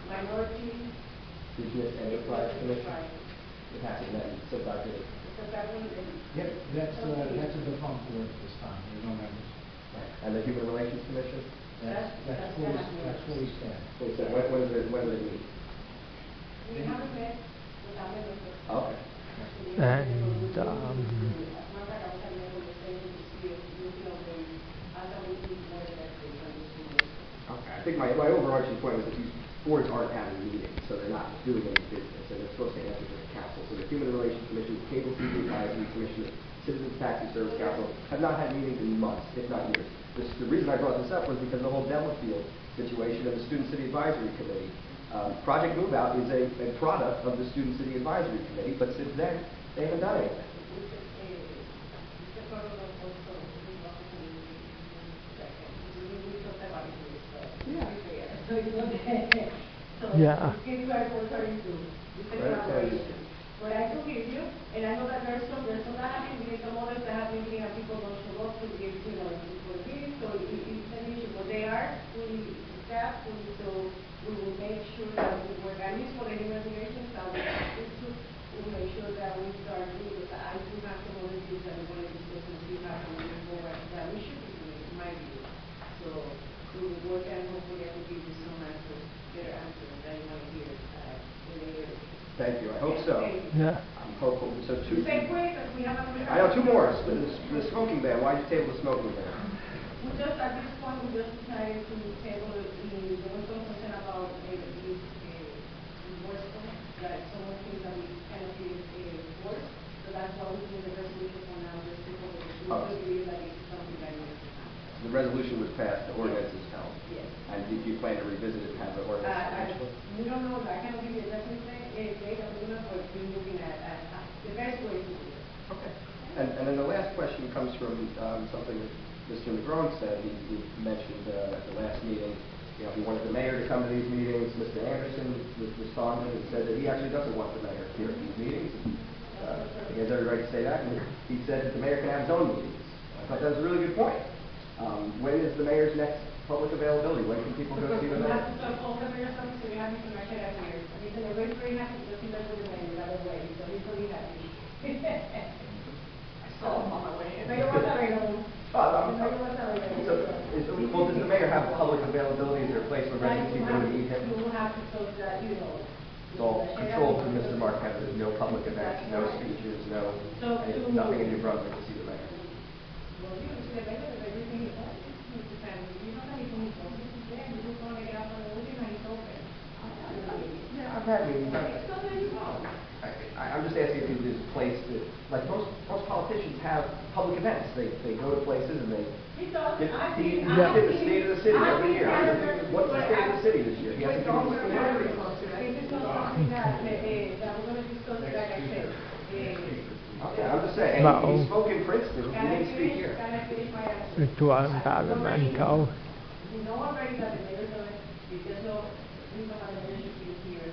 Minority Business Enterprise Commission. It hasn't met since I did it. Because that one is. Yep, that's a defunct board at this time, there's no members. And the Human Relations Commission? That's fully staffed. Wait, so when do they meet? We haven't met with our members. Okay. And Okay. I think my overarching point was that these boards aren't having meetings, so they're not doing any business, and they're supposed to answer to the council. So the Human Relations Commission, the Cable TV Advisory Commission, the Citizens Taxi Service Council have not had meetings in months, if not years. The reason I brought this up was because the whole Delafield situation of the Student City Advisory Committee. Project Move Out is a product of the Student City Advisory Committee, but since then, they haven't done anything. Yeah. But I do hear you, and I know that there's some that happen, we get some others that have been getting people don't show up to give, for the meeting, so it's an issue, but they are fully staffed, so we will make sure that we work, at least for the human relations, we will make sure that we start doing, because I do have some other things that we want to discuss and see how we move forward, that we should be doing, in my view. So we will work and hopefully I will give you some answers, better answers that you want to hear later. Thank you. I hope so. Yeah. I'm hopeful. So two. Say quick, because we have a. I know two more. The smoking ban. Why did you table the smoking ban? We just, at this point, we just decided to table the, there was some concern about enforcement, that some of the things that we cannot be enforced. So that's why we did the resolution for now, just to cover the, we still believe that it's something that needs to happen. The resolution was passed, the ordinance is held. Yes. And did you plan to revisit it and have the ordinance eventually? We don't know, I cannot give you a definite date, but we're looking at the best way to do it. Okay. And then the last question comes from something that Mr. Negron said. He mentioned at the last meeting, you know, he wanted the mayor to come to these meetings. Mr. Anderson responded and said that he actually doesn't want the mayor here at these meetings. He has every right to say that. And he said that the mayor can have his own meetings. I thought that was a really good point. When is the mayor's next Public availability, when can people go see the mayor? That's the whole mayor something, so we have Mr. Machida here. Mr. Mayor is very happy because he met with the mayor right away, so he's really happy. I saw him on my way in. Mayor was available. Oh, The mayor was available. Well, does the mayor have public availability? Is there a place where residents can go to meet him? You will have to close that, you know. It's all controlled through Mr. Marquez. There's no public events, no speeches, no, nothing in New Brunswick to see the mayor. Well, you see the mayor, everything is open. Mr. Family, you know that he's open. Yeah, you just want to get out on the open and he's open. Yeah, I've had meetings. So there you go. I'm just asking if there's a place that, like most politicians have public events. They go to places and they He does. give I've he seen- did I've the seen- state of the city I've every seen year. candidates What's the where state of the city this year? He hasn't given us the This answer. is not something that we're going to discuss, like I said. Okay, I'm just saying, No. he spoke in Princeton, he Can I didn't speak finish? here. Can I finish my answer? Itu ang parlamento. You know already that the mayor does it, because no reason why the mayor should be here.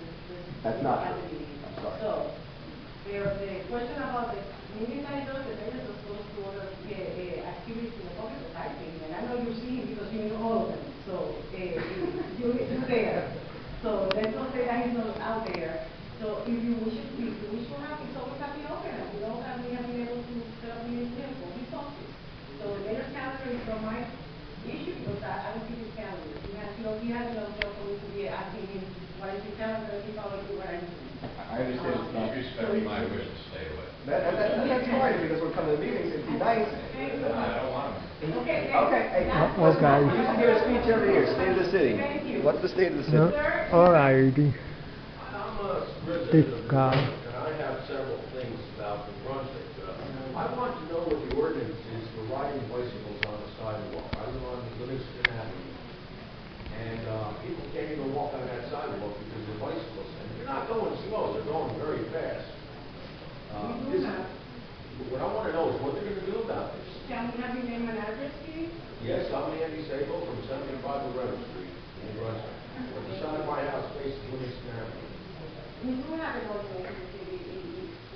That's not at true. the meeting. I'm sorry. So, the question about the meeting that he does, the mayor is supposed to order activities in the public society, and I know you see him because you know all of them, so, you're there. So, let's not say that he's not out there. So, if you wish to have, it's always happy open, and we know that we have been able to set up meetings here for his office. So, the mayor's calendar is not my issue, because I don't keep his calendar. He has enough job for me to be asking him, what is his calendar, and he probably do what I need. I understand it's not. Respecting my wish to stay away. That's fine, because we're coming to meetings, it'd be nice. I don't want to. Okay, Okay, hey, Okay. we used to give a speech every year, state of the city. Thank you. What's the state of the No, city? alrighty. I'm a resident Big of guy. Brunswick, and I have several things about New Brunswick. I want to know what the ordinance is for riding bicycles on the sidewalk. I live on Livingston Avenue, and people can't even walk on that sidewalk because of bicycles. And they're not going slow, they're going very fast. What I want to know is what they're going to do about this. Can we have your name and address, please? Yes, I'm Andy Sable from 75 Loretta Street in New Brunswick. On the side of my house faces Livingston Avenue. We do have an ordinance in the city,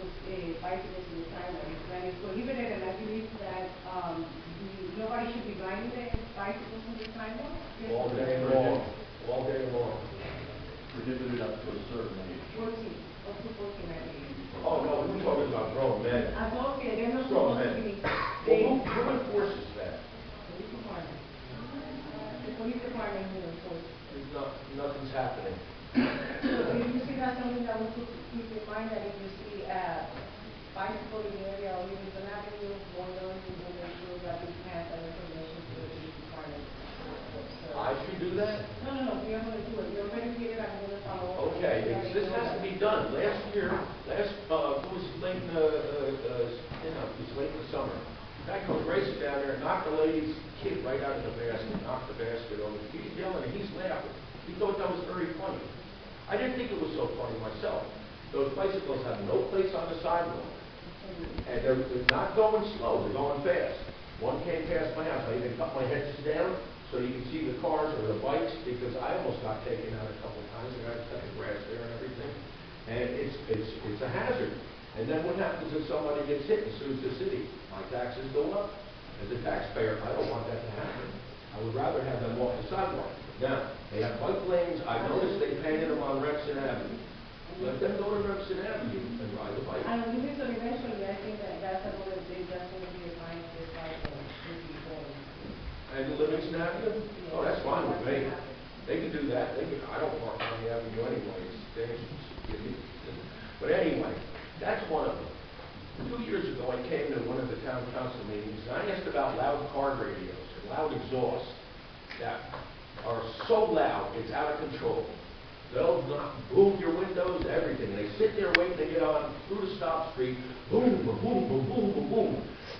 with bicycles in the sidewalk, and it's prohibited, and I believe that, nobody should be riding the bicycles on the sidewalk. All day long, all day long. Prohibited up to a certain age. 14, up to 14, I believe. Oh, no, we're talking about grown men. I don't care, they're not Grown supposed to men. be, Well, who enforces that? police department. The police department will enforce. Nothing's happening. So if you see that's something that we should keep in mind, that if you see a bicycle in the area or even an avenue, going on, we will make sure that we pass that information to the police department. I should do that? No, we are gonna do it, we already did it, I'm gonna follow up. Okay, this has to be done. Last year, it was late, it was late in the summer. Guy comes racing down there, knocked the lady's kid right out of the basket, knocked the basket over. He's yelling and he's laughing. He thought that was very funny. I didn't think it was so funny myself. Those bicycles have no place on the sidewalk. And they're not going slow, they're going fast. One came past my house, I even cut my head down so you can see the cars or the bikes, because I almost got taken out a couple times. I got to cut the grass there and everything. And it's a hazard. And then what happens if somebody gets hit and sues the city? My taxes go up. As a taxpayer, I don't want that to happen. I would rather have them off the sidewalk. Now, they have bike lanes. I noticed they painted them on Remsen Avenue. Let them go to Remsen Avenue and ride the bike. And eventually, I think that's another thing that's gonna be a fine, this cycle, should be going. And Livingston Avenue? Oh, that's fine with me. They can do that. I don't park on the avenue anyway. It's dangerous. But anyway, that's one of them. 2 years ago, I came to one of the town council meetings, and I asked about loud car radios and loud exhaust that are so loud, it's out of control. They'll boom your windows, everything. They sit there waiting to get on through the stop street. Boom, boom, boom, boom, boom, boom, boom.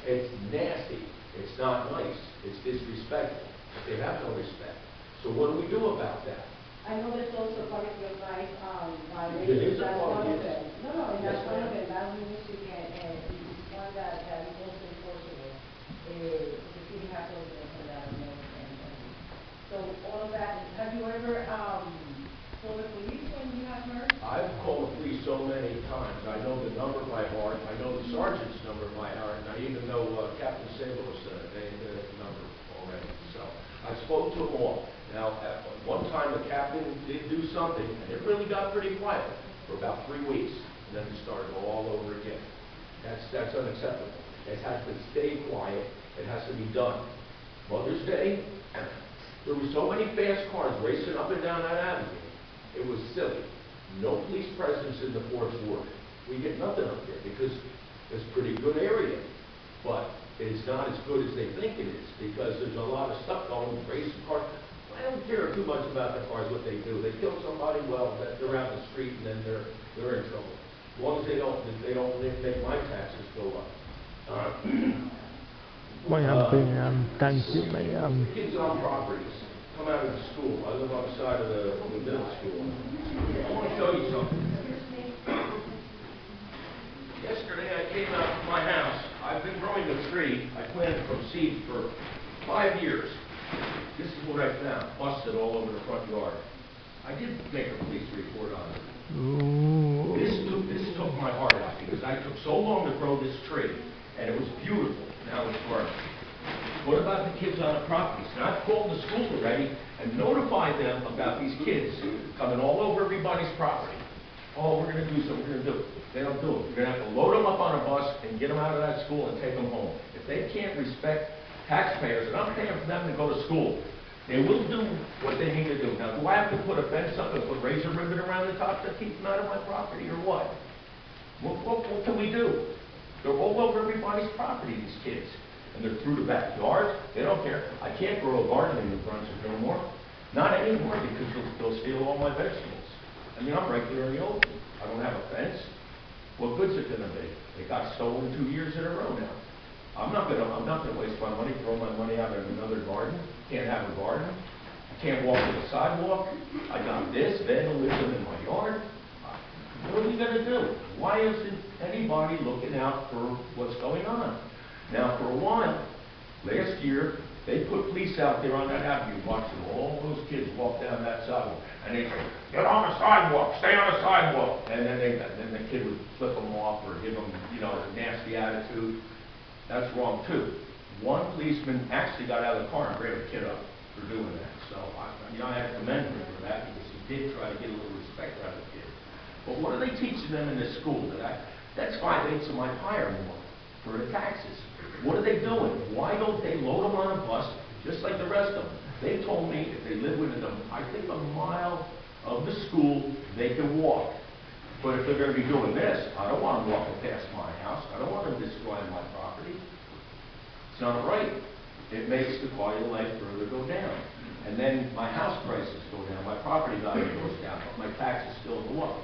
It's nasty. It's not nice. It's disrespectful. They have no respect. So what do we do about that? I know there's also public advice, It is a that's public, one of yes. them. No, and Yes, that's one of ma'am. them, that's music and it's one that is also enforceable. The city has ordinance on that, and so all of that, have you ever, called the police when you have heard? I've called the police so many times. I know the number by heart. I know the sergeant's number by heart. And I even know Captain Sable's number already. So I spoke to them all. Now, at one time, the captain did do something, and it really got pretty quiet for about 3 weeks, and then it started all over again. That's unacceptable. It has to stay quiet. It has to be done. Mother's Day, there were so many fast cars racing up and down that avenue. It was silly. No police presence in the 4th Ward. We get nothing up there because it's a pretty good area. But it's not as good as they think it is because there's a lot of stuff going on, racing cars. I don't care too much about the cars, what they do. They kill somebody, well, they're out in the street and then they're in trouble. As long as they don't make my taxes go up. Thank you, ma'am. Kids on properties come out of the school. I live on the side of the middle school. I want to show you something. Yesterday I came out to my house. I've been growing a tree. I planted from seed for 5 years. This is what I found, busted all over the front yard. I did make a police report on it. Ooh. This took my heart out because I took so long to grow this tree, and it was beautiful. Now it's burnt. What about the kids on the properties? Now I've called the schools already and notified them about these kids coming all over everybody's property. Oh, we're going to do something, we're going to do it. They don't do it. You're going to have to load them up on a bus and get them out of that school and take them home. If they can't respect taxpayers, and I'm paying for them to go to school, they will do what they need to do. Now, do I have to put a fence up and put razor ribbon around the top to keep them out of my property, or what? What can we do? They're all over everybody's property, these kids. And they're through the backyards. They don't care. I can't grow a garden in New Brunswick anymore. Not anymore, because they'll steal all my vegetables. I mean, I'm right there in the open. I don't have a fence. What good's it going to be? They got stolen 2 years in a row now. I'm not gonna waste my money, throw my money out in another garden. Can't have a garden. I can't walk to the sidewalk. I got this, vandalism in my yard. What are we gonna do? Why isn't anybody looking out for what's going on? Now, for a while, last year, they put police out there on that avenue watching all those kids walk down that sidewalk. And they say, get on the sidewalk, stay on the sidewalk. And then the kid would flip them off or give them, a nasty attitude. That's wrong too. One policeman actually got out of the car and grabbed a kid up for doing that. So, I have to commend him for that because he did try to get a little respect out of the kid. But what are they teaching them in this school? That's 5/8 of my hire more for the taxes. What are they doing? Why don't they load them on a bus just like the rest of them? They told me if they live within, I think, a mile of the school, they can walk. But if they're going to be doing this, I don't want them walking past my house. I don't want them destroying my property. It's not right. It makes the quality of life further go down. And then my house prices go down, my property value goes down, but my taxes still go up.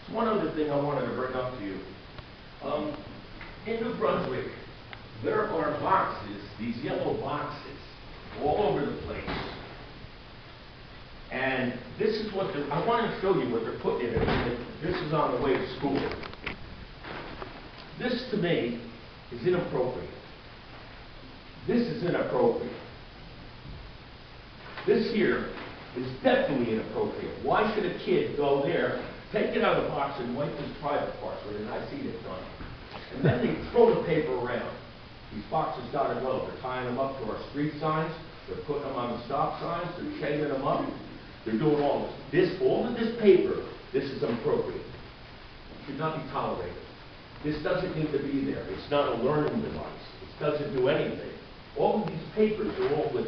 There's one other thing I wanted to bring up to you. In New Brunswick, there are boxes, these yellow boxes, all over the place. And this is what I want to show you what they're putting in it. This is on the way to school. This, to me, is inappropriate. This is inappropriate. This here is definitely inappropriate. Why should a kid go there, take it out of the box and wipe his private parts with it, and I see it done. And then they throw the paper around. These boxes gotta go. They're tying them up to our street signs. They're putting them on the stop signs. They're chaining them up. They're doing all this. All of this paper, this is inappropriate. It should not be tolerated. This doesn't need to be there. It's not a learning device. It doesn't do anything. All of these papers are all with,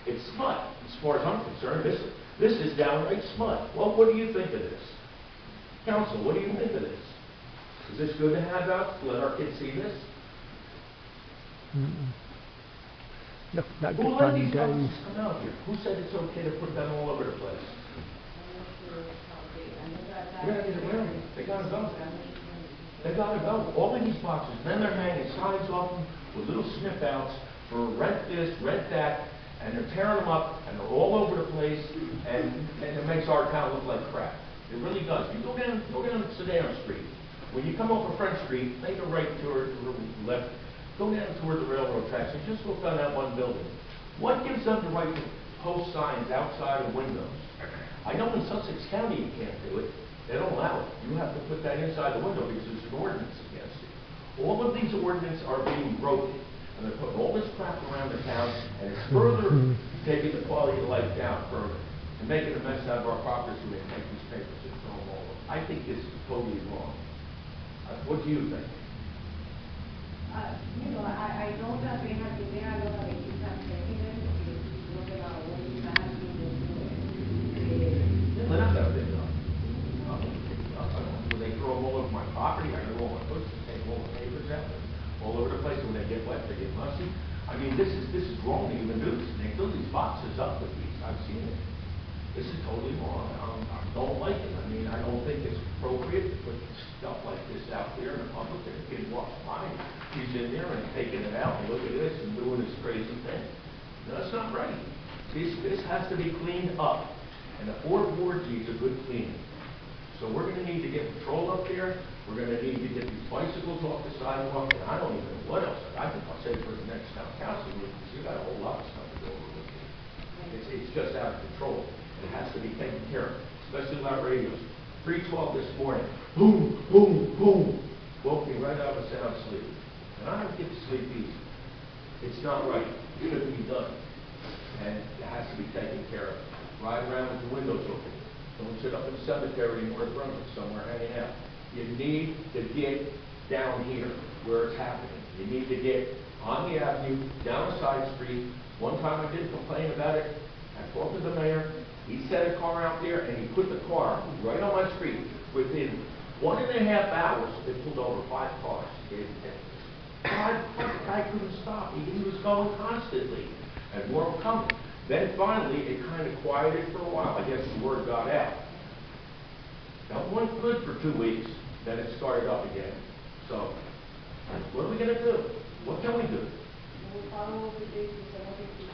it's smut. As far as I'm concerned, this is downright smut. Well, what do you think of this? Council, what do you think of this? Is this good to have out? Let our kids see this? Look like Who the let funny these boxes days. come out here? Who said it's okay to put them all over the place? We gotta get around it. They gotta go. They gotta go. All of these boxes, then they're hanging signs off them with little snip outs for rent this, rent that, and they're tearing them up, and they're all over the place, and it makes our town look like crap. It really does. You go down Sedan Street. When you come over French Street, make a right toward the left, go down toward the railroad tracks, and just look on that one building. What gives them the right to post signs outside of windows? I know in Sussex County you can't do it. They don't allow it. You have to put that inside the window because there's an ordinance against it. All of these ordinances are being broken. and they're putting all this crap around the town, and it's further taking the quality of life down further, and making a mess out of our properties when they take these papers and throw them all over. I think this is totally wrong. What do you think? I know that we have to be a lot of things that taking it, no de la bolsa, Well, that's not big enough. When they throw them all over my property, I go all my books, and take all the papers out, all over the place. When they get wet, they get musty. I mean, this is wrong in the news. They fill these boxes up with these. I've seen it. This is totally wrong. I don't like it. I mean, I don't think it's appropriate to put stuff like this out there in the public. And a kid walks by, he's in there and taking it out, and look at this, and doing this crazy thing. No, that's not right. This has to be cleaned up. And the fourth ward needs a good cleaning. So we're going to need to get patrol up there. We're going to need to get these bicycles off the sidewalk. And I don't even know what else. I think I'll say for the next town council meeting, because you got a whole lot of stuff to go over with here. It's just out of control. It has to be taken care of, especially about radios. 312 this morning, boom, boom, boom, woke me right out of a sound sleep. And I don't get to sleep easy. It's not right. It shouldn't be done. And it has to be taken care of. Ride around with the windows open. Don't sit up in the cemetery in North Brunswick somewhere hanging out. You need to get down here where it's happening. You need to get on the avenue, down a side street. One time I did complain about it. I talked to the mayor. He set a car out there and he put the car right on my street. Within 1.5 hours, they pulled over 5 cars. The guy couldn't stop. He was going constantly, and more were coming. Then finally, it kind of quieted for a while. I guess the word got out. That went good for 2 weeks. Then it started up again. So, what are we going to do? What can we do? we'll follow the dates and some of the things.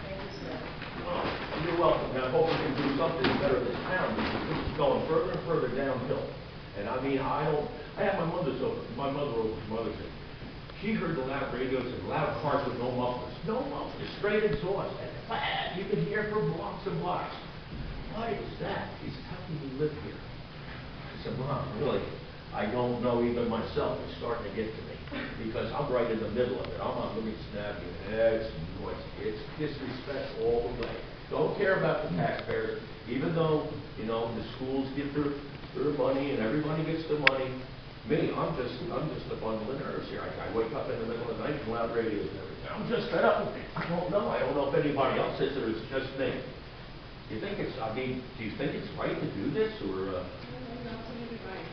Thank you, sir. Well, you're welcome. And I hope we can do something better this town, because this is going further and further downhill. And I mean, I have my mother over. She heard the loud radios and loud cars with no mufflers. No mufflers, straight exhaust. And bam, you can hear for blocks and blocks. What is that? She said, how can you live here? I said, Mom, really, I don't know even myself. It's starting to get to me. Because I'm right in the middle of it. I'm on Livingston Avenue. It's noisy. It's disrespect all the way. Don't care about the taxpayers, even though, you know, the schools get their money and everybody gets their money. Me, I'm just a bundle of nerves here. I wake up in the middle of the night and loud radios and everything. I'm just fed up with it. I don't know. I don't know if anybody else is or it's just me. Do you think it's right to do this or? You're absolutely right.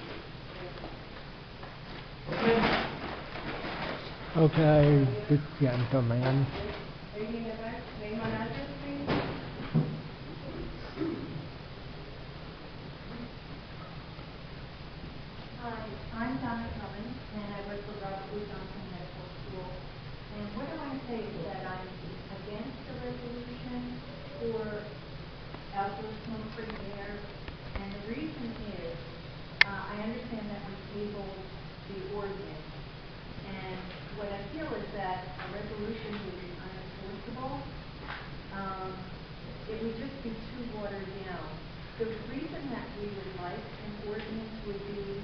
Okay, this gentleman. Lady in the back, name and address, please. Hi, I'm Donna Cummins, and I work for Brunswick City Medical School. And what I want to say is that I'm against the resolution for outdoor smoke-free air. And the reason is, I understand that we tabled the ordinance. And what I feel is that a resolution would be unenforceable. It would just be too watered down. The reason that we would like an ordinance would be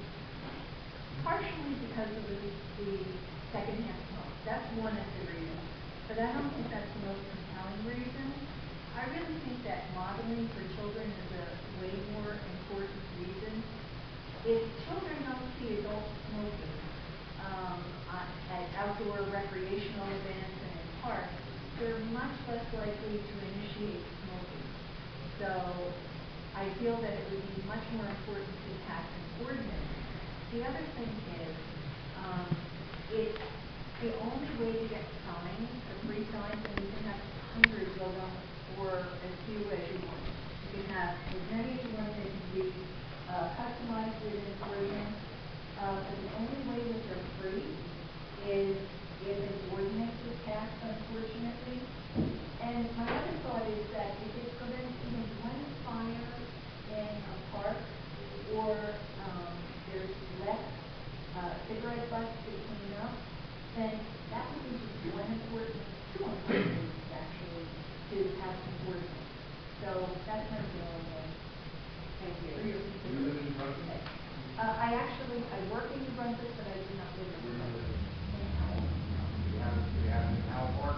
partially because of the secondhand smoke. That's one of the reasons. But I don't think that's the most compelling reason. I really think that modeling for children is a way more important reason. If children don't see adults smoking at outdoor recreational events and in parks, they're much less likely to initiate smoking. So I feel that it would be much more important to pass an ordinance. The other thing is, it's the only way to get signs, free signs, and you can have hundreds of them or as few as you want. You can have as many as you want. They can be customized within an ordinance. But the only way that they're free is if an ordinance is passed, unfortunately. And my other thought is that if it prevents even one fire in a park, or there's less cigarette butts to clean up, then that would be just one important, two important reasons actually to have an ordinance. So that's my feeling. Thank you. Do you live in Brunswick? I work in Brunswick, but I do not live in Brunswick. Do we have any now for?